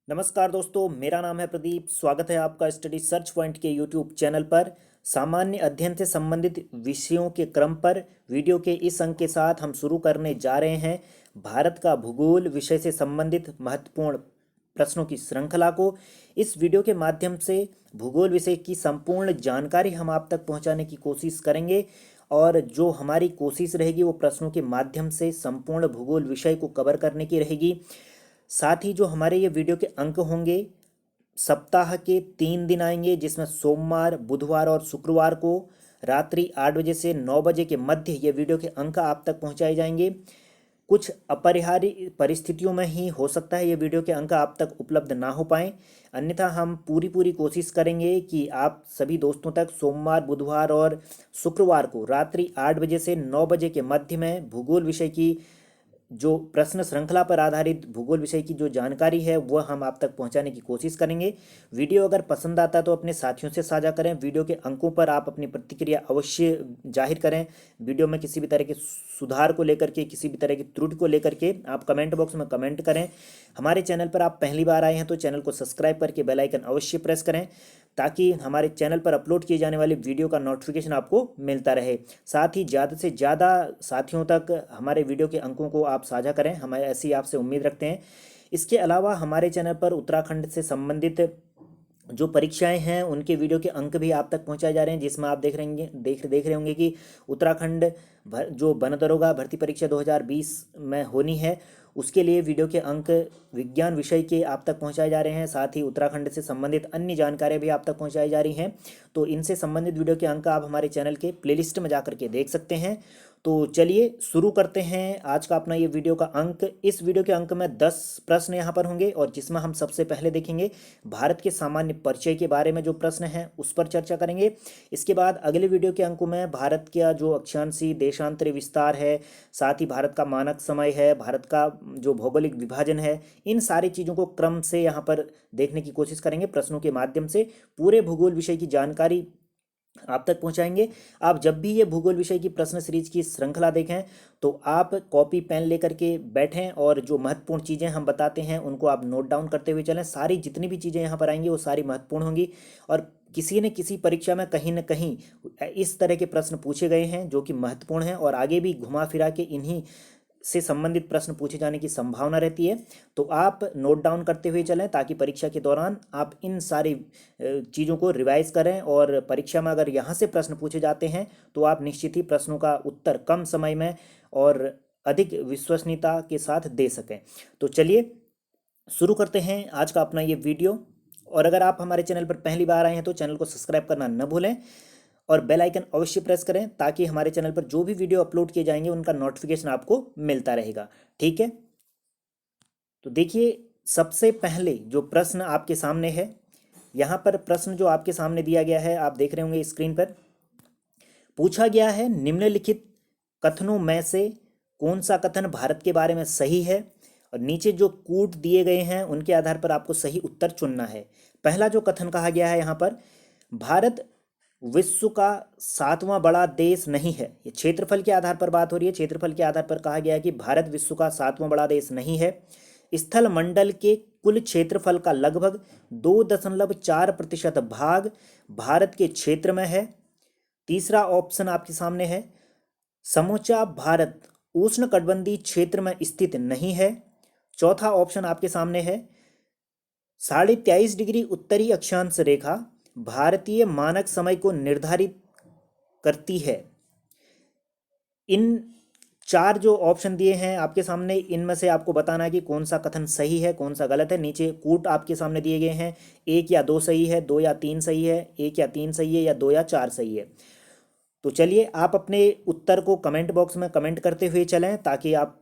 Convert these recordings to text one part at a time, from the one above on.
नमस्कार दोस्तों, मेरा नाम है प्रदीप। स्वागत है आपका स्टडी सर्च पॉइंट के यूट्यूब चैनल पर। सामान्य अध्ययन से संबंधित विषयों के क्रम पर वीडियो के इस अंक के साथ हम शुरू करने जा रहे हैं भारत का भूगोल विषय से संबंधित महत्वपूर्ण प्रश्नों की श्रृंखला को। इस वीडियो के माध्यम से भूगोल विषय की संपूर्ण जानकारी हम आप तक पहुंचाने की कोशिश करेंगे और जो हमारी कोशिश रहेगी वो प्रश्नों के माध्यम से संपूर्ण भूगोल विषय को कवर करने की रहेगी। साथ ही जो हमारे ये वीडियो के अंक होंगे, सप्ताह के 3 दिन आएंगे, जिसमें सोमवार, बुधवार और शुक्रवार को रात्रि 8 बजे से 9 बजे के मध्य ये वीडियो के अंक आप तक पहुंचाए जाएंगे। कुछ अपरिहार्य परिस्थितियों में ही हो सकता है ये वीडियो के अंक आप तक उपलब्ध ना हो पाएँ, अन्यथा हम पूरी कोशिश करेंगे कि आप सभी दोस्तों तक सोमवार, बुधवार और शुक्रवार को रात्रि 8 बजे से 9 बजे के मध्य में भूगोल विषय की जो प्रश्न श्रृंखला पर आधारित भूगोल विषय की जो जानकारी है वह हम आप तक पहुंचाने की कोशिश करेंगे। वीडियो अगर पसंद आता है तो अपने साथियों से साझा करें। वीडियो के अंकों पर आप अपनी प्रतिक्रिया अवश्य जाहिर करें। वीडियो में किसी भी तरह के सुधार को लेकर के, किसी भी तरह की त्रुटि को लेकर के आप कमेंट बॉक्स में कमेंट करें। हमारे चैनल पर आप पहली बार आए हैं तो चैनल को सब्सक्राइब करके बेल आइकन अवश्य प्रेस करें, ताकि हमारे चैनल पर अपलोड किए जाने वाली वीडियो का नोटिफिकेशन आपको मिलता रहे। साथ ही ज़्यादा से ज़्यादा साथियों तक हमारे वीडियो के अंकों को आप साझा करें, हम ऐसी आपसे उम्मीद रखते हैं। इसके अलावा हमारे चैनल पर उत्तराखंड से संबंधित जो परीक्षाएं हैं उनके वीडियो के अंक भी आप तक पहुंचाए जा रहे हैं, जिसमें आप देख रहे होंगे कि उत्तराखंड जो वन दरोगा भर्ती परीक्षा 2020 में होनी है, उसके लिए वीडियो के अंक विज्ञान विषय के आप तक पहुंचाए जा रहे हैं। साथ ही उत्तराखंड से संबंधित अन्य जानकारियां भी आप तक पहुंचाई जा रही हैं। तो इनसे संबंधित वीडियो के अंक आप हमारे चैनल के प्लेलिस्ट में जा करके देख सकते हैं। तो चलिए शुरू करते हैं आज का अपना ये वीडियो का अंक। इस वीडियो के अंक में 10 प्रश्न यहाँ पर होंगे और जिसमें हम सबसे पहले देखेंगे भारत के सामान्य परिचय के बारे में जो प्रश्न हैं उस पर चर्चा करेंगे। इसके बाद अगले वीडियो के अंकों में भारत का जो अक्षांशीय देशांतरी विस्तार है, साथ ही भारत का मानक समय है, भारत का जो भौगोलिक विभाजन है, इन सारी चीज़ों को क्रम से यहाँ पर देखने की कोशिश करेंगे। प्रश्नों के माध्यम से पूरे भूगोल विषय की जानकारी आप तक पहुंचाएंगे। आप जब भी ये भूगोल विषय की प्रश्न सीरीज की श्रृंखला देखें तो आप कॉपी पेन लेकर के बैठें और जो महत्वपूर्ण चीज़ें हम बताते हैं उनको आप नोट डाउन करते हुए चलें। सारी जितनी भी चीज़ें यहाँ पर आएंगी वो सारी महत्वपूर्ण होंगी और किसी न किसी परीक्षा में कहीं न कहीं इस तरह के प्रश्न पूछे गए हैं जो कि महत्वपूर्ण हैं और आगे भी घुमा फिरा के इन्हीं से संबंधित प्रश्न पूछे जाने की संभावना रहती है। तो आप नोट डाउन करते हुए चलें ताकि परीक्षा के दौरान आप इन सारी चीज़ों को रिवाइज करें और परीक्षा में अगर यहाँ से प्रश्न पूछे जाते हैं तो आप निश्चित ही प्रश्नों का उत्तर कम समय में और अधिक विश्वसनीयता के साथ दे सकें। तो चलिए शुरू करते हैं आज का अपना ये वीडियो। और अगर आप हमारे चैनल पर पहली बार आए हैं तो चैनल को सब्सक्राइब करना न भूलें और बेल आइकन अवश्य प्रेस करें, ताकि हमारे चैनल पर जो भी वीडियो अपलोड किए जाएंगे उनका नोटिफिकेशन आपको मिलता रहेगा। ठीक है, तो देखिए सबसे पहले जो प्रश्न आपके सामने है, यहाँ पर प्रश्न जो आपके सामने दिया गया है आप देख रहे होंगे स्क्रीन पर। पूछा गया है निम्नलिखित कथनों में से कौन सा कथन भारत के बारे में सही है, और नीचे जो कूट दिए गए हैं उनके आधार पर आपको सही उत्तर चुनना है। पहला जो कथन कहा गया है यहाँ पर, भारत विश्व का 7वां बड़ा देश नहीं है। ये क्षेत्रफल के आधार पर बात हो रही है। क्षेत्रफल के आधार पर कहा गया है कि भारत विश्व का 7वां बड़ा देश नहीं है। स्थल मंडल के कुल क्षेत्रफल का लगभग 2.4% भाग भारत के क्षेत्र में है। तीसरा ऑप्शन आपके सामने है, समूचा भारत उष्णकटिबंधीय क्षेत्र में स्थित नहीं है। चौथा ऑप्शन आपके सामने है, 23.5 डिग्री उत्तरी अक्षांश रेखा भारतीय मानक समय को निर्धारित करती है। इन चार जो ऑप्शन दिए हैं आपके सामने, इनमें से आपको बताना है कि कौन सा कथन सही है, कौन सा गलत है। नीचे कूट आपके सामने दिए गए हैं, 1 या 2 सही है, 2 या 3 सही है, 1 या 3 सही है या 2 या 4 सही है। तो चलिए आप अपने उत्तर को कमेंट बॉक्स में कमेंट करते हुए चलें, ताकि आप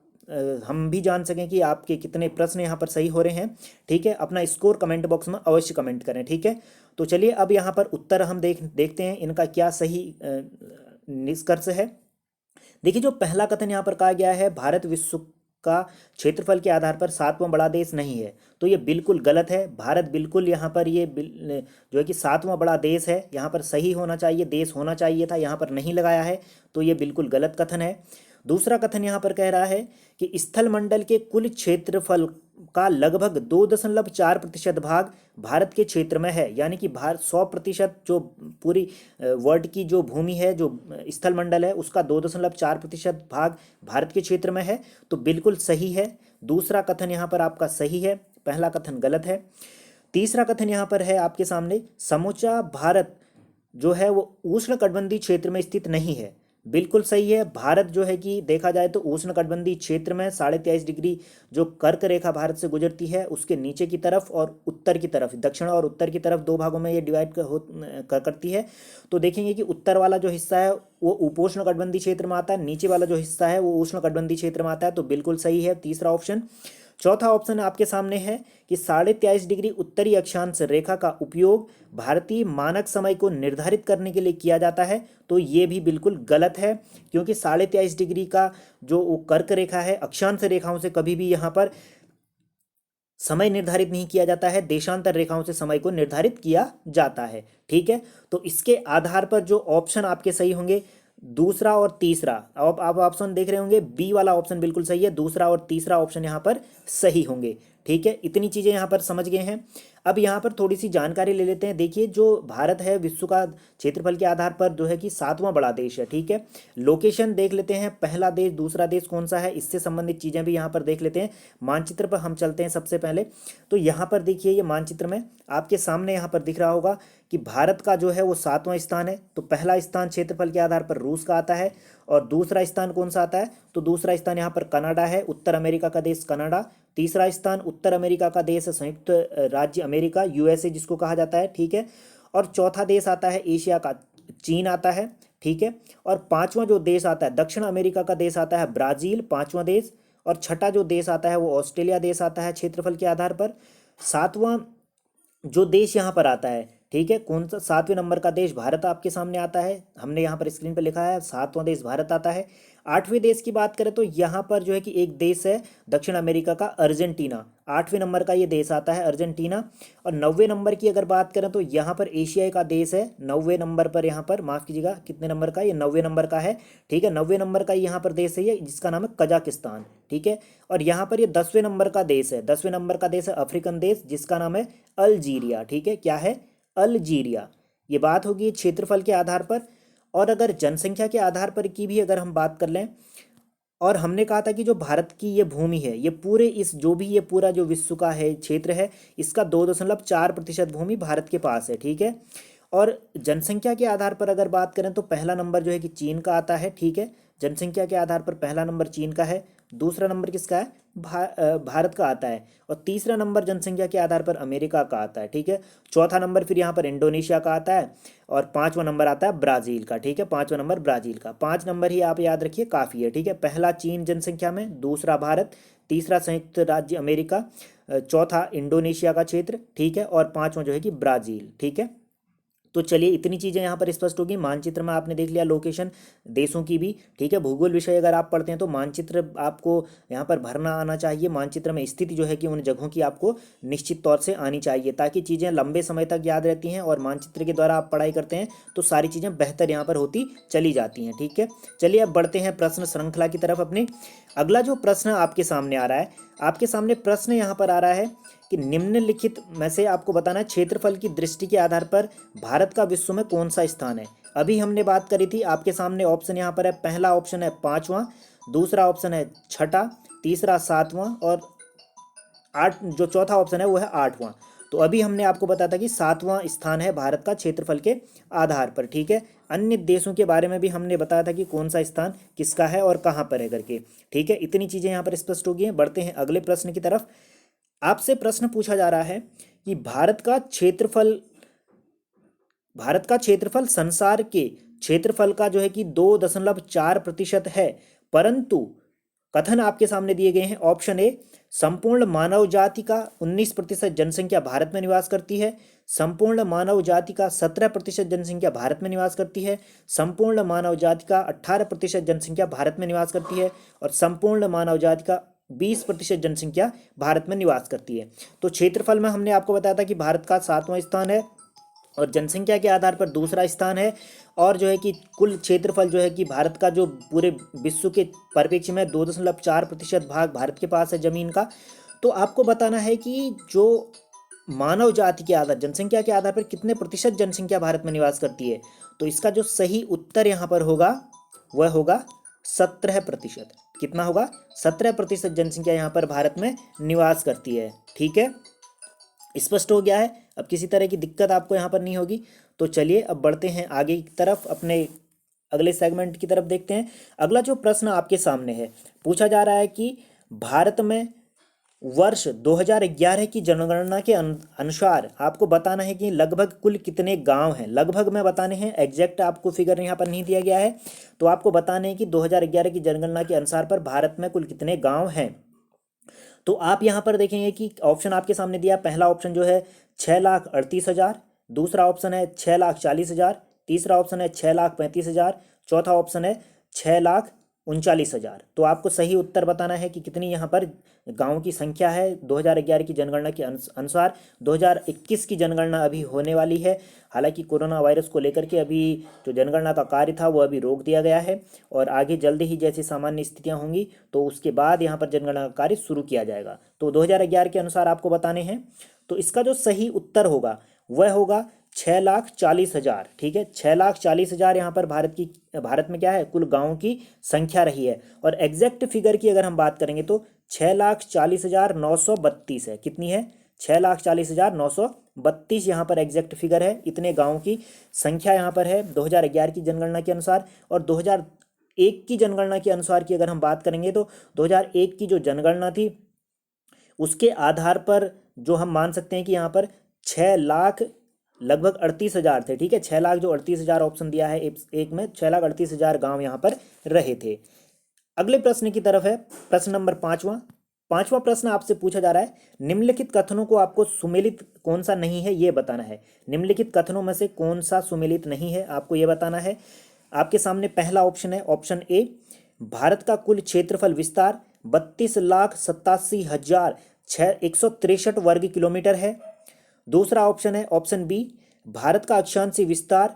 हम भी जान सकें कि आपके कितने प्रश्न यहाँ पर सही हो रहे हैं। ठीक है, अपना स्कोर कमेंट बॉक्स में अवश्य कमेंट करें। ठीक है, तो चलिए अब यहाँ पर उत्तर हम देखते हैं इनका क्या सही निष्कर्ष है। देखिए जो पहला कथन यहाँ पर कहा गया है, भारत विश्व का क्षेत्रफल के आधार पर 7वां बड़ा देश नहीं है, तो ये बिल्कुल गलत है। भारत बिल्कुल यहाँ पर जो है कि 7वां बड़ा देश है। यहाँ पर सही होना चाहिए, देश होना चाहिए था, यहाँ पर नहीं लगाया है, तो ये बिल्कुल गलत कथन है। दूसरा कथन यहाँ पर कह रहा है कि स्थल मंडल के कुल क्षेत्रफल का लगभग 2.4% भाग भारत के क्षेत्र में है, यानी कि भारत 100% जो पूरी वर्ल्ड की जो भूमि है, जो स्थल मंडल है, उसका 2.4% भाग भारत के क्षेत्र में है। तो बिल्कुल सही है, दूसरा कथन यहाँ पर आपका सही है, पहला कथन गलत है। तीसरा कथन यहाँ पर है आपके सामने, समूचा भारत जो है वो उष्णकटिबंधीय क्षेत्र में स्थित नहीं है। बिल्कुल सही है, भारत जो है कि देखा जाए तो उष्णकटिबंधीय क्षेत्र में 23.5 डिग्री जो कर्क रेखा भारत से गुजरती है, उसके नीचे की तरफ और उत्तर की तरफ, दक्षिण और उत्तर की तरफ दो भागों में ये डिवाइड करती है। तो देखेंगे कि उत्तर वाला जो हिस्सा है वो उपोष्णकटिबंधीय क्षेत्र में आता है, नीचे वाला जो हिस्सा है वो उष्णकटिबंधीय क्षेत्र में आता है। तो बिल्कुल सही है तीसरा ऑप्शन। चौथा ऑप्शन आपके सामने है कि 23.5 डिग्री उत्तरी अक्षांश रेखा का उपयोग भारतीय मानक समय को निर्धारित करने के लिए किया जाता है। तो ये भी बिल्कुल गलत है, क्योंकि 23.5 डिग्री का जो वो कर्क रेखा है, अक्षांश रेखाओं से कभी भी यहाँ पर समय निर्धारित नहीं किया जाता है, देशांतर रेखाओं से समय को निर्धारित किया जाता है। ठीक है, तो इसके आधार पर जो ऑप्शन आपके सही होंगे, दूसरा और तीसरा, अब आप ऑप्शन देख रहे होंगे, बी वाला ऑप्शन बिल्कुल सही है, दूसरा और तीसरा ऑप्शन यहाँ पर सही होंगे। ठीक है, इतनी चीज़ें यहाँ पर समझ गए हैं। अब यहाँ पर थोड़ी सी जानकारी ले लेते हैं। देखिए, जो भारत है विश्व का क्षेत्रफल के आधार पर जो है कि 7वां बड़ा देश है। ठीक है, लोकेशन देख लेते हैं, पहला देश दूसरा देश कौन सा है, इससे संबंधित चीज़ें भी यहाँ पर देख लेते हैं। मानचित्र पर हम चलते हैं सबसे पहले। तो यहाँ पर देखिए, ये मानचित्र में आपके सामने यहाँ पर दिख रहा होगा कि भारत का जो है वो 7वां स्थान है। तो पहला स्थान क्षेत्रफल के आधार पर रूस का आता है, और दूसरा स्थान कौन सा आता है, तो दूसरा स्थान यहाँ पर कनाडा है, उत्तर अमेरिका का देश कनाडा। तीसरा स्थान उत्तर अमेरिका का देश संयुक्त राज्य अमेरिका, यूएसए जिसको कहा जाता है। ठीक है, और चौथा देश आता है एशिया का, चीन आता है। ठीक है, और पांचवा जो देश आता है दक्षिण अमेरिका का देश आता है ब्राजील, पांचवा देश। और छठा जो देश आता है वो ऑस्ट्रेलिया देश आता है क्षेत्रफल के आधार पर। सातवां जो देश यहाँ पर आता है, ठीक है, कौन सा 7वें नंबर का देश भारत आपके सामने आता है, हमने यहाँ पर स्क्रीन पर लिखा है 7वां देश भारत आता है। 8वें देश की बात करें तो यहाँ पर जो है कि एक देश है दक्षिण अमेरिका का, अर्जेंटीना, 8वें नंबर का ये देश आता है अर्जेंटीना। और 9वें नंबर की अगर बात करें तो यहाँ पर एशिया का देश है 9वें नंबर पर, यहाँ पर माफ़ कीजिएगा कितने नंबर का, ये 9वें नंबर का है। ठीक है, 9वें नंबर का यहाँ पर देश है ये, जिसका नाम है कजाकिस्तान। ठीक है, और यहाँ पर ये 10वें नंबर का देश है, 10वें नंबर का देश है अफ्रीकन देश, जिसका नाम है अल्जीरिया। ठीक है, क्या है, अल्जीरिया। ये बात होगी क्षेत्रफल के आधार पर। और अगर जनसंख्या के आधार पर की भी अगर हम बात कर लें, और हमने कहा था कि जो भारत की ये भूमि है, ये पूरे इस जो भी ये पूरा जो विश्व का है क्षेत्र है, इसका 2.4% भूमि भारत के पास है। ठीक है, और जनसंख्या के आधार पर अगर बात करें तो पहला नंबर जो है कि चीन का आता है। ठीक है, जनसंख्या के आधार पर पहला नंबर चीन का है, दूसरा नंबर किसका है, भारत का आता है, और तीसरा नंबर जनसंख्या के आधार पर अमेरिका का आता है। ठीक है, चौथा नंबर फिर यहाँ पर इंडोनेशिया का आता है, और पांचवा नंबर आता है ब्राज़ील का। ठीक है, पांचवा नंबर ब्राज़ील का, 5 नंबर ही आप याद रखिए काफ़ी है। ठीक है, पहला चीन जनसंख्या में, दूसरा भारत, तीसरा संयुक्त राज्य अमेरिका, चौथा इंडोनेशिया का क्षेत्र। ठीक है, और पांचवा जो है कि ब्राज़ील। ठीक है, तो चलिए इतनी चीज़ें यहाँ पर स्पष्ट होगी। मानचित्र में आपने देख लिया लोकेशन देशों की भी। ठीक है, भूगोल विषय अगर आप पढ़ते हैं तो मानचित्र आपको यहाँ पर भरना आना चाहिए। मानचित्र में स्थिति जो है कि उन जगहों की आपको निश्चित तौर से आनी चाहिए, ताकि चीज़ें लंबे समय तक याद रहती हैं, और मानचित्र के द्वारा आप पढ़ाई करते हैं तो सारी चीज़ें बेहतर यहाँ पर होती चली जाती हैं। ठीक है, चलिए अब बढ़ते हैं प्रश्न श्रृंखला की तरफ अपने। अगला जो प्रश्न आपके सामने आ रहा है, आपके सामने प्रश्न यहाँ पर आ रहा है कि निम्नलिखित में से आपको बताना है क्षेत्रफल की दृष्टि के आधार पर भारत का विश्व में कौन सा स्थान है। अभी हमने बात करी थी, आपके सामने ऑप्शन यहाँ पर है, पहला ऑप्शन है 5वां, दूसरा ऑप्शन है 6ठा, तीसरा 7वां, और जो चौथा ऑप्शन है वो है 8वां। तो अभी हमने आपको बताया था कि 7वां स्थान है भारत का क्षेत्रफल के आधार पर। ठीक है, अन्य देशों के बारे में भी हमने बताया था कि कौन सा स्थान किसका है और कहाँ पर है करके। ठीक है, इतनी चीज़ें यहाँ पर स्पष्ट हो गई हैं। बढ़ते हैं अगले प्रश्न की तरफ। आपसे प्रश्न पूछा जा रहा है कि भारत का क्षेत्रफल संसार के क्षेत्रफल का जो है कि 2.4% है, परंतु कथन आपके सामने दिए गए हैं। ऑप्शन ए, संपूर्ण मानव जाति का 19% जनसंख्या भारत में निवास करती है, संपूर्ण मानव जाति का 17% जनसंख्या भारत में निवास करती है, संपूर्ण मानव जाति का 18% जनसंख्या भारत में निवास करती है, और संपूर्ण मानव जाति का 20% जनसंख्या भारत में निवास करती है। तो क्षेत्रफल में हमने आपको बताया था कि भारत का 7वां स्थान है, और जनसंख्या के आधार पर दूसरा स्थान है, और जो है कि कुल क्षेत्रफल जो है कि भारत का जो पूरे विश्व के परिप्रेक्ष्य में 2.4% भाग भारत के पास है ज़मीन का। तो आपको बताना है कि जो मानव जाति के आधार, जनसंख्या के आधार पर कितने प्रतिशत जनसंख्या भारत में निवास करती है। तो इसका जो सही उत्तर यहाँ पर होगा वह होगा 17%। कितना होगा? 17% जनसंख्या यहाँ पर भारत में निवास करती है। ठीक है, स्पष्ट हो गया है। अब किसी तरह की दिक्कत आपको यहाँ पर नहीं होगी। तो चलिए अब बढ़ते हैं आगे की तरफ, अपने अगले सेगमेंट की तरफ देखते हैं। अगला जो प्रश्न आपके सामने है, पूछा जा रहा है कि भारत में वर्ष 2011 की जनगणना के अनुसार आपको बताना है कि लगभग कुल कितने गांव हैं। लगभग में बताने हैं, एग्जैक्ट आपको फिगर यहाँ पर नहीं दिया गया है। तो आपको बताने हैं कि 2011 की जनगणना के अनुसार पर भारत में कुल कितने गांव हैं। तो आप यहाँ पर देखेंगे कि ऑप्शन आपके सामने दिया। पहला ऑप्शन जो है 6,38,000, दूसरा ऑप्शन है 6,40,000, तीसरा ऑप्शन है 6,35,000, चौथा ऑप्शन है 6,39,000। तो आपको सही उत्तर बताना है कि कितनी यहाँ पर गांव की संख्या है 2011 की जनगणना के अनुसार। 2021 की जनगणना अभी होने वाली है। हालांकि कोरोना वायरस को लेकर के अभी जो जनगणना का कार्य था वो अभी रोक दिया गया है, और आगे जल्दी ही जैसी सामान्य स्थितियां होंगी तो उसके बाद यहाँ पर जनगणना का कार्य शुरू किया जाएगा। तो 2011 के अनुसार आपको बताने हैं। तो इसका जो सही उत्तर होगा वह होगा 6,40,000। ठीक है, 6,40,000 यहाँ पर भारत में क्या है, कुल गांवों की संख्या रही है। और एग्जैक्ट फिगर की अगर हम बात करेंगे तो 6,40,932 है। कितनी है? 6,40,932 यहाँ पर एग्जैक्ट फिगर है। इतने गांवों की संख्या यहाँ पर है 2011 की जनगणना के अनुसार। और 2001 की जनगणना के अनुसार की अगर हम बात करेंगे तो 2001 की जो जनगणना थी उसके आधार पर जो हम मान सकते हैं कि यहाँ पर 6 लाख लगभग 38,000 थे। ठीक है, 6 लाख जो 38,000 ऑप्शन दिया है एक में, 6,38,000 गांव यहाँ पर रहे थे। अगले प्रश्न की तरफ है, प्रश्न नंबर 5वां प्रश्न आपसे पूछा जा रहा है, निम्नलिखित कथनों को आपको सुमेलित कौन सा नहीं है ये बताना है। निम्नलिखित कथनों में से कौन सा सुमेलित नहीं है आपको ये बताना है। आपके सामने पहला ऑप्शन है, ऑप्शन ए, भारत का कुल क्षेत्रफल विस्तार 32,87,163 वर्ग किलोमीटर है। दूसरा ऑप्शन है, ऑप्शन बी, भारत का अक्षांशीय विस्तार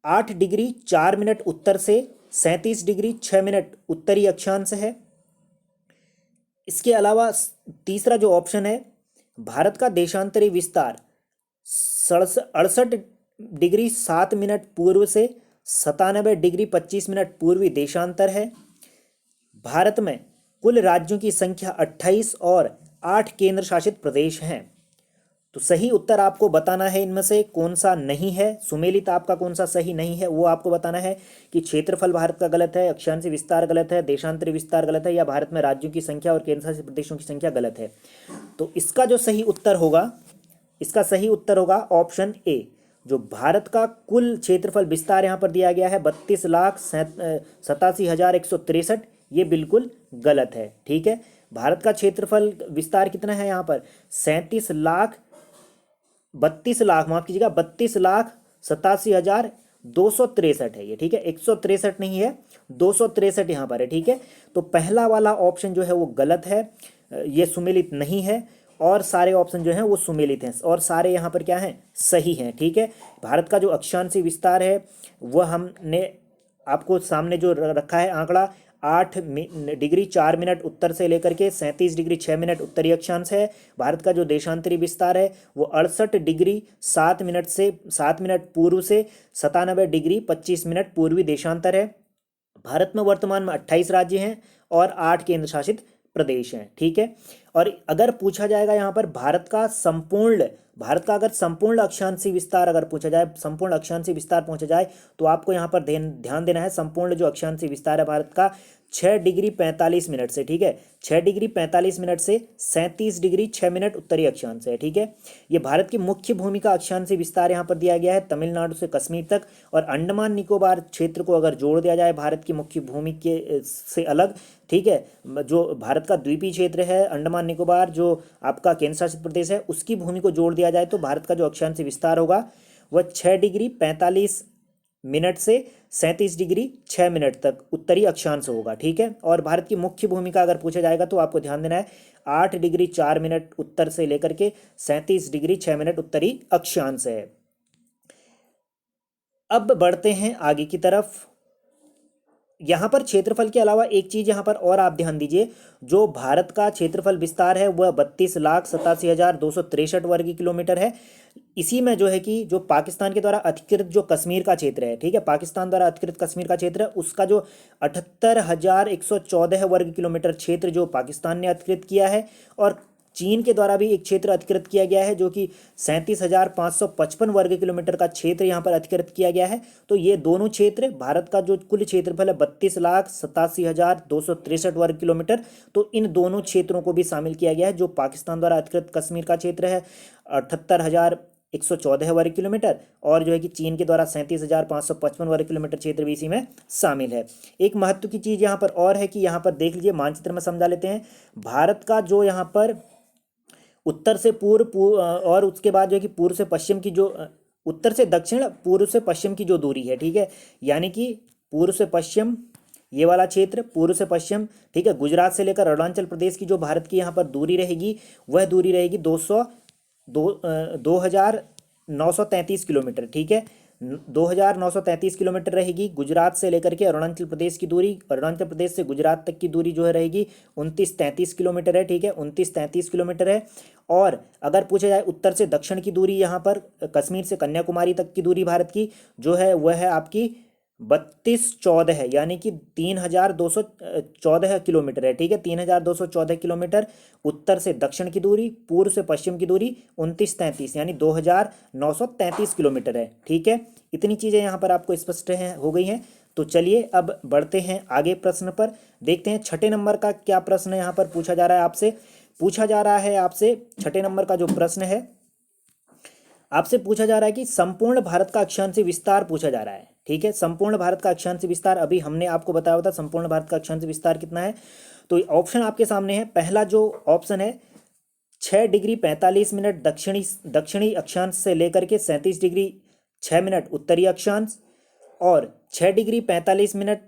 8 डिग्री 4 मिनट उत्तर से 37 डिग्री 6 मिनट उत्तरी अक्षांश है। इसके अलावा तीसरा जो ऑप्शन है, भारत का देशांतरी विस्तार 68 डिग्री 7 मिनट पूर्व से 97 डिग्री 25 मिनट पूर्वी देशांतर है। भारत में कुल राज्यों की संख्या 28 और 8 केंद्र शासित प्रदेश हैं। तो सही उत्तर आपको बताना है इनमें से कौन सा नहीं है, सुमेलित आपका कौन सा सही नहीं है वो आपको बताना है कि क्षेत्रफल भारत का गलत है, अक्षांशीय विस्तार गलत है, देशांतरी विस्तार गलत है, या भारत में राज्यों की संख्या और केंद्र शासित प्रदेशों की संख्या गलत है। तो इसका जो सही उत्तर होगा, इसका सही उत्तर होगा ऑप्शन ए, जो भारत का कुल क्षेत्रफल विस्तार यहाँ पर दिया गया है 32,87,163, ये बिल्कुल गलत है। ठीक है, भारत का क्षेत्रफल विस्तार कितना है यहाँ पर 32,87,263 है ये। ठीक है, 163 नहीं है, 263 यहाँ पर है। ठीक है, तो पहला वाला ऑप्शन जो है वो गलत है, ये सुमेलित नहीं है, और सारे ऑप्शन जो हैं वो सुमेलित हैं, और सारे यहाँ पर क्या हैं, सही हैं। ठीक है, भारत का जो अक्षांशीय विस्तार है वह हमने आपको सामने जो रखा है आंकड़ा 8 डिग्री 4 मिनट उत्तर से लेकर के 37 डिग्री 6 मिनट उत्तरी अक्षांश है। भारत का जो देशांतरी विस्तार है वो 68 डिग्री 7 मिनट से 7 मिनट पूर्व से 97 डिग्री 25 मिनट पूर्वी देशांतर है। भारत में वर्तमान में 28 राज्य हैं और 8 केंद्र शासित प्रदेश हैं। ठीक है, और अगर पूछा जाएगा यहाँ पर भारत का अगर संपूर्ण अक्षांशीय विस्तार अगर पूछा जाए, संपूर्ण अक्षांशीय विस्तार पूछा जाए, तो आपको यहाँ पर ध्यान देना है संपूर्ण जो अक्षांशीय विस्तार है भारत का 6 डिग्री 45 मिनट से। ठीक है, 6 डिग्री 45 मिनट से 37 डिग्री 6 मिनट उत्तरी अक्षांश है। ठीक है, ये भारत की मुख्य भूमि का अक्षांशीय विस्तार यहाँ पर दिया गया है तमिलनाडु से कश्मीर तक, और अंडमान निकोबार क्षेत्र को अगर जोड़ दिया जाए भारत की मुख्य भूमि के से अलग, ठीक है, जो भारत का द्वीपीय क्षेत्र है अंडमान निकोबार जो आपका केंद्र शासित प्रदेश है उसकी भूमि को जोड़ दिया जाए तो भारत का जो अक्षांशीय विस्तार होगा वह 6 डिग्री 45 मिनट से 37 डिग्री 6 मिनट तक उत्तरी अक्षांश होगा। ठीक है, और भारत की मुख्य भूमि का अगर पूछा जाएगा तो आपको ध्यान देना है 8 डिग्री 4 मिनट उत्तर से लेकर के 37 डिग्री 6 मिनट उत्तरी अक्षांश है। अब बढ़ते हैं आगे की तरफ। यहाँ पर क्षेत्रफल के अलावा एक चीज़ यहाँ पर और आप ध्यान दीजिए, जो भारत का क्षेत्रफल विस्तार है वह 32,87,263 वर्ग किलोमीटर है। इसी में जो है कि जो पाकिस्तान के द्वारा अधिकृत जो कश्मीर का क्षेत्र है, ठीक है, पाकिस्तान द्वारा अधिकृत कश्मीर का क्षेत्र है, उसका जो 78,114 वर्ग किलोमीटर क्षेत्र जो पाकिस्तान ने अधिकृत किया है, और चीन के द्वारा भी एक क्षेत्र अधिकृत किया गया है जो कि 37,555 वर्ग किलोमीटर का क्षेत्र यहाँ पर अधिकृत किया गया है। तो ये दोनों क्षेत्र, भारत का जो कुल क्षेत्रफल है 32,87,263 वर्ग किलोमीटर, तो इन दोनों क्षेत्रों को भी शामिल किया गया है। जो पाकिस्तान द्वारा अधिकृत कश्मीर का क्षेत्र है 78,114 वर्ग किलोमीटर, और जो है कि चीन के द्वारा 37,555 वर्ग किलोमीटर क्षेत्र भी इसी में शामिल है। एक महत्व की चीज़ यहाँ पर और है कि यहाँ पर देख लीजिए, मानचित्र में समझा लेते हैं। भारत का जो यहाँ पर उत्तर से पूर्व और उसके बाद जो है कि पूर्व से पश्चिम की जो उत्तर से दक्षिण, पूर्व से पश्चिम की जो दूरी है, ठीक है, यानी कि पूर्व से पश्चिम ये वाला क्षेत्र, पूर्व से पश्चिम, ठीक है, गुजरात से लेकर अरुणाचल प्रदेश की जो भारत की यहाँ पर दूरी रहेगी, वह दूरी रहेगी 2,933 किलोमीटर, ठीक है, 2,933 किलोमीटर रहेगी। गुजरात से लेकर के अरुणाचल प्रदेश की दूरी, अरुणाचल प्रदेश से गुजरात तक की दूरी जो है रहेगी 29-33 किलोमीटर है, ठीक है, 29-33 किलोमीटर है। और अगर पूछा जाए उत्तर से दक्षिण की दूरी, यहाँ पर कश्मीर से कन्याकुमारी तक की दूरी भारत की जो है वह है आपकी 3214 है, यानी कि 3,214 किलोमीटर है, ठीक है, 3,214 किलोमीटर। उत्तर से दक्षिण की दूरी, पूर्व से पश्चिम की दूरी 29-33 यानी 2,933 किलोमीटर है, ठीक है। इतनी चीज़ें यहाँ पर आपको स्पष्ट हैं, हो गई हैं। तो चलिए अब बढ़ते हैं आगे प्रश्न पर, देखते हैं छठे नंबर का क्या प्रश्न यहाँ पर पूछा जा रहा है आपसे। पूछा जा रहा है आपसे छठे नंबर का जो प्रश्न है, आपसे पूछा जा रहा है कि संपूर्ण भारत का अक्षांशीय विस्तार पूछा जा रहा है, ठीक है। संपूर्ण भारत का अक्षांशीय विस्तार अभी हमने आपको बताया था, संपूर्ण भारत का अक्षांशीय विस्तार कितना है। तो ऑप्शन आपके सामने है। पहला जो ऑप्शन है 6 डिग्री 45 मिनट दक्षिणी अक्षांश से लेकर के 37 डिग्री 6 मिनट उत्तरी अक्षांश, और 6 डिग्री 45 मिनट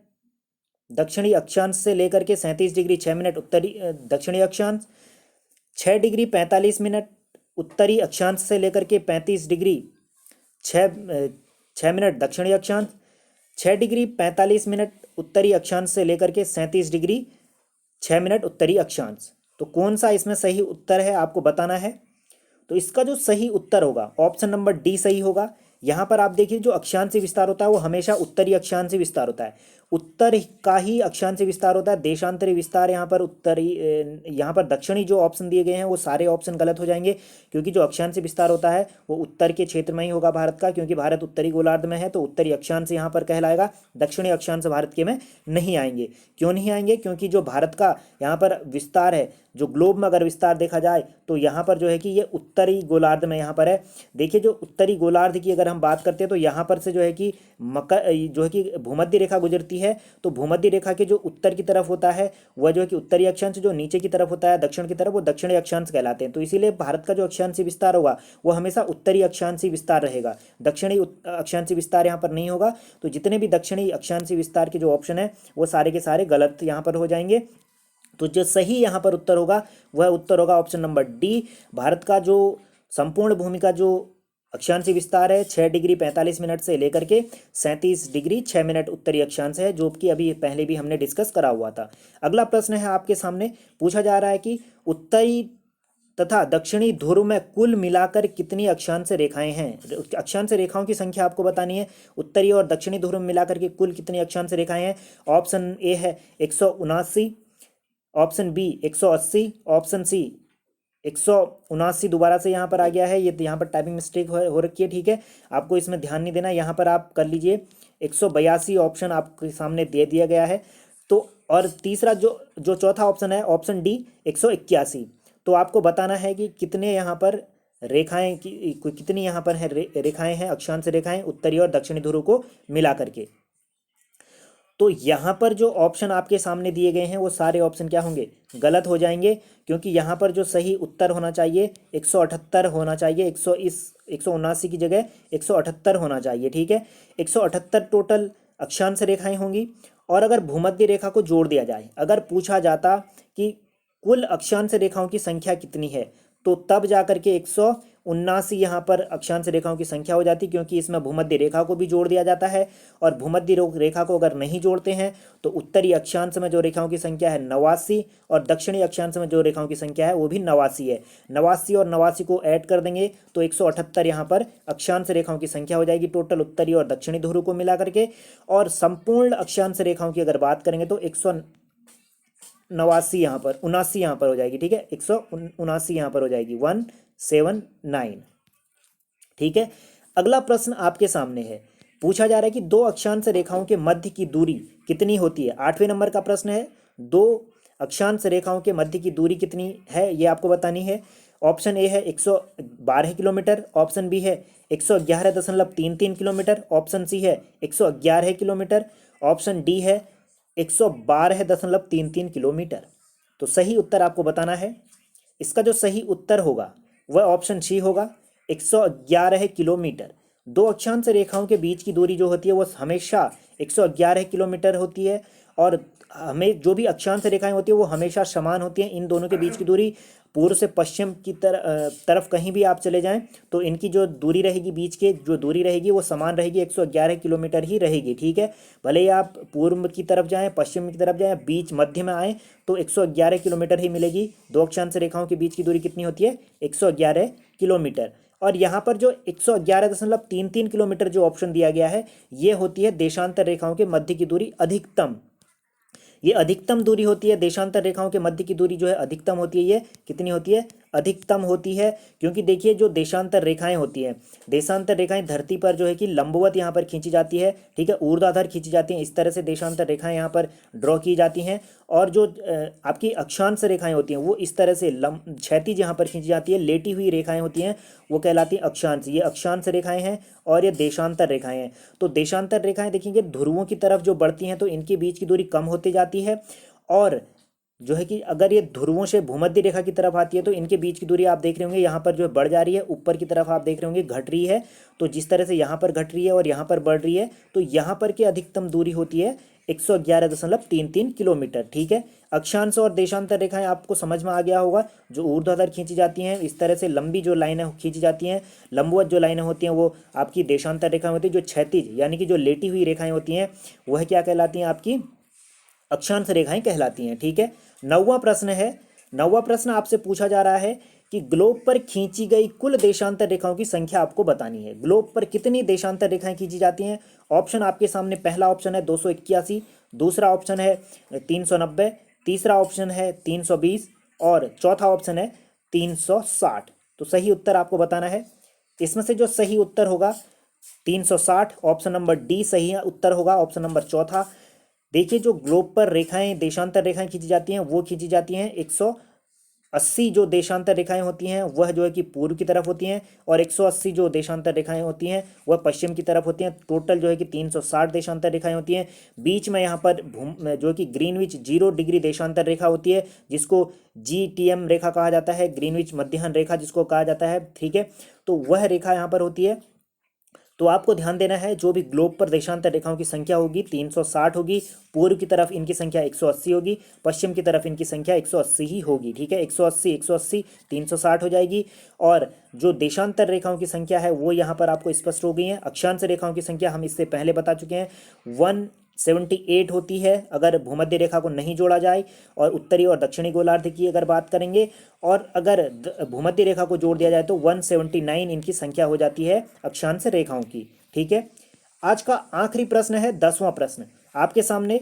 दक्षिणी अक्षांश से लेकर के 37 डिग्री 6 मिनट उत्तरी दक्षिणी अक्षांश, 6 डिग्री 45 मिनट उत्तरी अक्षांश से लेकर के 35 डिग्री 6 मिनट दक्षिणी अक्षांश, 6 डिग्री 45 मिनट उत्तरी अक्षांश से लेकर के 37 डिग्री 6 मिनट उत्तरी अक्षांश। तो कौन सा इसमें सही उत्तर है आपको बताना है। तो इसका जो सही उत्तर होगा ऑप्शन नंबर डी सही होगा। यहाँ पर आप देखिए, जो अक्षांशीय विस्तार होता है वो हमेशा उत्तरी अक्षांशीय विस्तार होता है, उत्तर का ही अक्षांशीय विस्तार होता है। देशांतरी विस्तार यहाँ पर उत्तरी, यहाँ पर दक्षिणी जो ऑप्शन दिए गए हैं वो सारे ऑप्शन गलत हो जाएंगे, क्योंकि जो अक्षांशीय विस्तार होता है वो उत्तर के क्षेत्र में ही होगा भारत का, क्योंकि भारत उत्तरी गोलार्ध में है, तो उत्तरी अक्षांश यहाँ पर कहलाएगा। दक्षिणी अक्षांश भारत के में नहीं आएंगे। क्यों नहीं आएंगे? क्योंकि जो भारत का यहाँ पर विस्तार है, जो ग्लोब में अगर विस्तार देखा जाए तो यहाँ पर जो है कि ये उत्तरी गोलार्ध में यहाँ पर है। देखिए, जो उत्तरी गोलार्ध की अगर हम बात करते हैं तो यहाँ पर से जो है कि जो है कि भूमध्य रेखा गुजरती है, तो भूमध्य रेखा के जो उत्तर की तरफ होता है वह जो है कि उत्तरी अक्षांश, जो नीचे की तरफ होता है दक्षिण की तरफ, वो दक्षिणी अक्षांश कहलाते हैं। तो इसीलिए भारत का जो अक्षांशीय विस्तार होगा वो हमेशा उत्तरी अक्षांशीय विस्तार रहेगा, दक्षिणी अक्षांशीय विस्तार यहाँ पर नहीं होगा। तो जितने भी दक्षिणी अक्षांशीय विस्तार के जो ऑप्शन है वो सारे के सारे गलत यहाँ पर हो जाएंगे। तो जो सही यहाँ पर उत्तर होगा वह उत्तर होगा ऑप्शन नंबर डी। भारत का जो संपूर्ण भूमि का जो अक्षांशीय विस्तार है 6 डिग्री 45 मिनट से लेकर के 37 डिग्री 6 मिनट उत्तरी अक्षांश है, जो कि अभी पहले भी हमने डिस्कस करा हुआ था। अगला प्रश्न है आपके सामने, पूछा जा रहा है कि उत्तरी तथा दक्षिणी ध्रुव में कुल मिलाकर कितनी अक्षांश रेखाएं हैं। अक्षांश रेखाओं की संख्या आपको बतानी है। उत्तरी और दक्षिणी ध्रुव में मिलाकर के कुल कितनी अक्षांश रेखाएं हैं। ऑप्शन ए है 179, ऑप्शन बी 180, ऑप्शन सी 179 दोबारा से यहाँ पर आ गया है, ये यहाँ पर टाइपिंग मिस्टेक हो रखी है, ठीक है, आपको इसमें ध्यान नहीं देना। यहाँ पर आप कर लीजिए 182 ऑप्शन आपके सामने दे दिया गया है। तो और तीसरा जो चौथा ऑप्शन है ऑप्शन डी 181। तो आपको बताना है कि कितने यहाँ पर रेखाएं कितनी यहाँ पर है रेखाएं हैं, अक्षांश रेखाएं उत्तरी और दक्षिणी ध्रुव को मिला करके। तो यहाँ पर जो ऑप्शन आपके सामने दिए गए हैं वो सारे ऑप्शन क्या होंगे, गलत हो जाएंगे, क्योंकि यहाँ पर जो सही उत्तर होना चाहिए 178 होना चाहिए। 179 की जगह 178 होना चाहिए, ठीक है। 178 टोटल अक्षांश रेखाएं होंगी। और अगर भूमध्य रेखा को जोड़ दिया जाए, अगर पूछा जाता कि कुल अक्षांश रेखाओं की संख्या कितनी है, तो तब जाकर के 79 यहाँ पर अक्षांश रेखाओं की संख्या हो जाती, क्योंकि इसमें भूमध्य रेखा को भी जोड़ दिया जाता है। और भूमध्य रेखा को अगर नहीं जोड़ते हैं तो उत्तरी अक्षांश में जो रेखाओं की संख्या है 89, और दक्षिणी अक्षांश में जो रेखाओं की संख्या है वो भी 89 है। 89 और 89 को ऐड कर देंगे तो 178 यहाँ पर अक्षांश रेखाओं की संख्या हो जाएगी, टोटल उत्तरी और दक्षिणी ध्रुव को मिला करके। और संपूर्ण अक्षांश रेखाओं की अगर बात करेंगे तो 189 यहाँ पर 79 यहाँ पर हो जाएगी, ठीक है। 179 यहाँ पर हो जाएगी 179, ठीक है। अगला प्रश्न आपके सामने है, पूछा जा रहा है कि दो अक्षांश रेखाओं के मध्य की दूरी कितनी होती है। 8वें नंबर का प्रश्न है, दो अक्षांश रेखाओं के मध्य की दूरी कितनी है ये आपको बतानी है। ऑप्शन ए है 112 किलोमीटर, ऑप्शन बी है 111.33 किलोमीटर, ऑप्शन सी है 111 किलोमीटर, ऑप्शन डी है 112.33 किलोमीटर। तो सही उत्तर आपको बताना है। इसका जो सही उत्तर होगा वह ऑप्शन सी होगा, 111 किलोमीटर। दो अक्षांश रेखाओं के बीच की दूरी जो होती है वो हमेशा 111 किलोमीटर होती है, और हमें जो भी अक्षांश रेखाएं होती है वो हमेशा समान होती हैं। इन दोनों के बीच की दूरी पूर्व से पश्चिम की तरफ कहीं भी आप चले जाएं तो इनकी जो दूरी रहेगी, बीच के जो दूरी रहेगी वो समान रहेगी, 111 किलोमीटर ही रहेगी, ठीक है। भले ही आप पूर्व की तरफ जाएं, पश्चिम की तरफ जाएं, बीच मध्य में आएँ तो 111 किलोमीटर ही मिलेगी। दो अक्षांश रेखाओं के बीच की दूरी कितनी होती है, 111 किलोमीटर। और यहाँ पर जो 111.33 किलोमीटर जो ऑप्शन दिया गया है ये होती है देशांतर रेखाओं के मध्य की दूरी अधिकतम। ये अधिकतम दूरी होती है, देशांतर रेखाओं के मध्य की दूरी जो है अधिकतम होती है। ये कितनी होती है, अधिकतम होती है। क्योंकि देखिए जो देशांतर रेखाएं होती हैं, देशांतर रेखाएं धरती पर जो है कि लंबवत यहाँ पर खींची जाती है, ठीक है, ऊर्ध्वाधर खींची जाती हैं। इस तरह से देशांतर रेखाएं यहाँ पर ड्रॉ की जाती हैं। और जो आपकी अक्षांश रेखाएं होती हैं वो इस तरह से क्षैतिज यहाँ पर खींची जाती है, लेटी हुई रेखाएं होती हैं, वो कहलाती हैं अक्षांश। ये अक्षांश रेखाएं हैं और ये देशांतर रेखाएं हैं। तो देशांतर रेखाएं देखेंगे ध्रुवों की तरफ जो बढ़ती हैं तो इनके बीच की दूरी कम होती जाती है, और जो है कि अगर ये ध्रुवों से भूमध्य रेखा की तरफ आती है तो इनके बीच की दूरी आप देख रहे होंगे यहाँ पर जो है बढ़ जा रही है, ऊपर की तरफ आप देख रहे होंगे घट रही है। तो जिस तरह से यहाँ पर घट रही है और यहाँ पर बढ़ रही है, तो यहाँ पर की अधिकतम दूरी होती है 111.33 किलोमीटर, ठीक है। अक्षांश और देशांतर रेखाएं आपको समझ में आ गया होगा। जो ऊर्ध्वाधर खींची जाती हैं, इस तरह से लंबी जो लाइनें खींची जाती हैं, लंबवत जो लाइनें होती हैं वो आपकी देशांतर रेखाएं होती हैं। जो क्षैतिज यानी कि जो लेटी हुई रेखाएं होती हैं वह क्या कहलाती हैं, आपकी अक्षांश रेखाएं कहलाती हैं, ठीक है। 9वां प्रश्न है, 9वां प्रश्न आपसे पूछा जा रहा है कि ग्लोब पर खींची गई कुल देशांतर रेखाओं की संख्या आपको बतानी है। ग्लोब पर कितनी देशांतर रेखाएं खींची जाती हैं। ऑप्शन आपके सामने, पहला ऑप्शन है 281, दूसरा ऑप्शन है 390, तीसरा ऑप्शन है 320 और चौथा ऑप्शन है 360। तो सही उत्तर आपको बताना है। इसमें से जो सही उत्तर होगा 360, ऑप्शन नंबर डी सही उत्तर होगा, ऑप्शन नंबर चौथा। देखिए जो ग्लोब पर रेखाएं, देशांतर रेखाएं खींची जाती हैं वो खींची जाती हैं 180 जो देशांतर रेखाएं होती हैं वह जो है कि पूर्व की तरफ होती हैं, और 180 जो देशांतर रेखाएं होती हैं वह पश्चिम की तरफ होती हैं। टोटल जो है कि 360 देशांतर रेखाएं होती हैं। बीच में यहाँ पर जो कि ग्रीनविच 0 डिग्री देशांतर रेखा होती है, जिसको GTM रेखा कहा जाता है, ग्रीनविच मध्याह्न रेखा जिसको कहा जाता है, ठीक है। तो वह रेखा यहाँ पर होती है। तो आपको ध्यान देना है, जो भी ग्लोब पर देशांतर रेखाओं की संख्या होगी 360 होगी, पूर्व की तरफ इनकी संख्या 180 होगी, पश्चिम की तरफ इनकी संख्या 180 ही होगी, ठीक है। 180 180 360 हो जाएगी। और जो देशांतर रेखाओं की संख्या है वो यहाँ पर आपको स्पष्ट हो गई है। अक्षांश रेखाओं की संख्या हम इससे पहले बता चुके हैं, 178 होती है अगर भूमध्य रेखा को नहीं जोड़ा जाए, और उत्तरी और दक्षिणी गोलार्ध की अगर बात करेंगे, और अगर भूमध्य रेखा को जोड़ दिया जाए तो 179 इनकी संख्या हो जाती है अक्षांश रेखाओं की, ठीक है। आज का आखिरी प्रश्न है 10वां प्रश्न आपके सामने।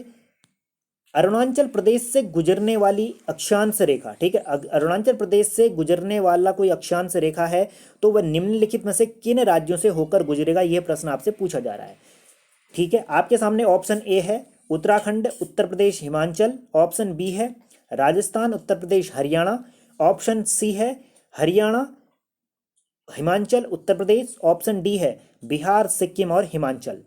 अरुणाचल प्रदेश से गुजरने वाली अक्षांश रेखा, ठीक है, अरुणाचल प्रदेश से गुजरने वाला कोई अक्षांश रेखा है तो वह निम्नलिखित में से किन राज्यों से होकर गुजरेगा, यह प्रश्न आपसे पूछा जा रहा है, ठीक है। आपके सामने ऑप्शन ए है उत्तराखंड, उत्तर प्रदेश, हिमाचल, ऑप्शन बी है राजस्थान, उत्तर प्रदेश, हरियाणा, ऑप्शन सी है हरियाणा, हिमाचल, उत्तर प्रदेश, ऑप्शन डी है बिहार, सिक्किम और हिमाचल।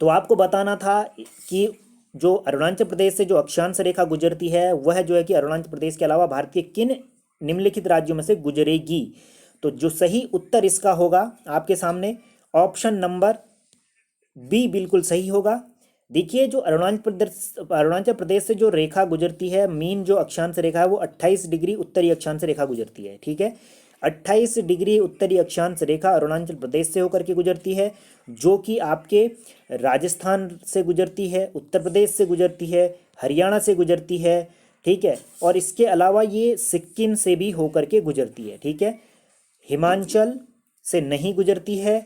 तो आपको बताना था कि जो अरुणाचल प्रदेश से जो अक्षांश रेखा गुजरती है वह जो है कि अरुणाचल प्रदेश के अलावा भारत के किन निम्नलिखित राज्यों में से गुजरेगी। तो जो सही उत्तर इसका होगा आपके सामने ऑप्शन नंबर बी बिल्कुल सही होगा। देखिए जो अरुणाचल प्रदेश से जो रेखा गुजरती है, मीन जो अक्षांश रेखा है वो 28 डिग्री उत्तरी अक्षांश रेखा गुजरती है, ठीक है। 28 डिग्री उत्तरी अक्षांश रेखा अरुणाचल प्रदेश से होकर के गुजरती है, जो कि आपके राजस्थान से गुजरती है, उत्तर प्रदेश से गुजरती है, हरियाणा से गुजरती है, ठीक है। और इसके अलावा ये सिक्किम से भी होकर के गुजरती है, ठीक है। हिमाचल से नहीं गुजरती है,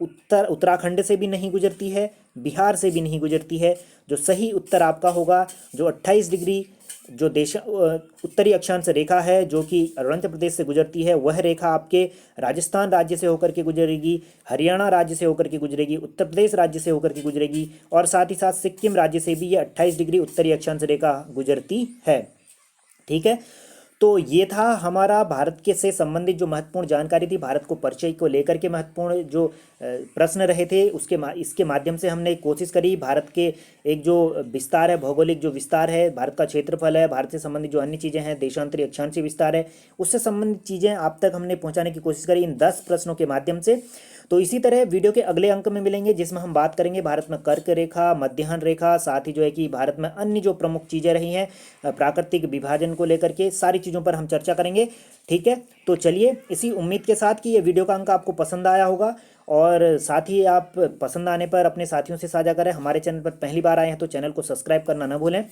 उत्तराखंड से भी नहीं गुजरती है, बिहार से भी नहीं गुजरती है। जो सही उत्तर आपका होगा, जो 28 डिग्री जो उत्तरी अक्षांश रेखा है जो कि अरुणाचल प्रदेश से गुजरती है, वह रेखा आपके राजस्थान राज्य से होकर के गुजरेगी, हरियाणा राज्य से होकर के गुजरेगी, उत्तर प्रदेश राज्य से होकर के गुजरेगी, और साथ ही साथ सिक्किम राज्य से भी ये 28 डिग्री उत्तरी अक्षांश रेखा गुजरती है, ठीक है। तो ये था हमारा भारत के से संबंधित जो महत्वपूर्ण जानकारी थी, भारत को परिचय को लेकर के महत्वपूर्ण जो प्रश्न रहे थे इसके माध्यम से हमने कोशिश करी भारत के एक जो विस्तार है, भौगोलिक जो विस्तार है, भारत का क्षेत्रफल है, भारत से संबंधित जो अन्य चीज़ें हैं, देशांतरी अक्षांशीय विस्तार है, उससे संबंधित चीज़ें आप तक हमने पहुँचाने की कोशिश करी इन 10 प्रश्नों के माध्यम से। तो इसी तरह वीडियो के अगले अंक में मिलेंगे जिसमें हम बात करेंगे भारत में कर्क रेखा, मध्याह्न रेखा, साथ ही जो है कि भारत में अन्य जो प्रमुख चीज़ें रही हैं प्राकृतिक विभाजन को लेकर के, सारी चीज़ों पर हम चर्चा करेंगे, ठीक है। तो चलिए इसी उम्मीद के साथ कि ये वीडियो का अंक आपको पसंद आया होगा, और साथ ही आप पसंद आने पर अपने साथियों से साझा करें। हमारे चैनल पर पहली बार आए हैं तो चैनल को सब्सक्राइब करना न भूलें।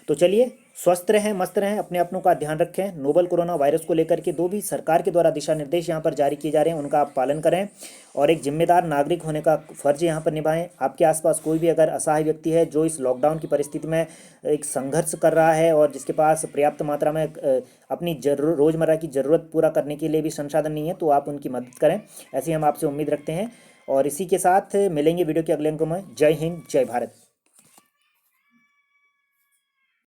तो चलिए स्वस्थ रहें, मस्त रहें, अपनों का ध्यान रखें। नोवल कोरोना वायरस को लेकर के जो भी सरकार के द्वारा दिशा निर्देश यहाँ पर जारी किए जा रहे हैं उनका आप पालन करें, और एक जिम्मेदार नागरिक होने का फर्ज यहाँ पर निभाएं। आपके आसपास कोई भी अगर असहाय व्यक्ति है जो इस लॉकडाउन की परिस्थिति में एक संघर्ष कर रहा है और जिसके पास पर्याप्त मात्रा में अपनी रोज़मर्रा की ज़रूरत पूरा करने के लिए भी संसाधन नहीं है, तो आप उनकी मदद करें, ऐसी हम आपसे उम्मीद रखते हैं। और इसी के साथ मिलेंगे वीडियो के अगले अंकों में। जय हिंद, जय भारत।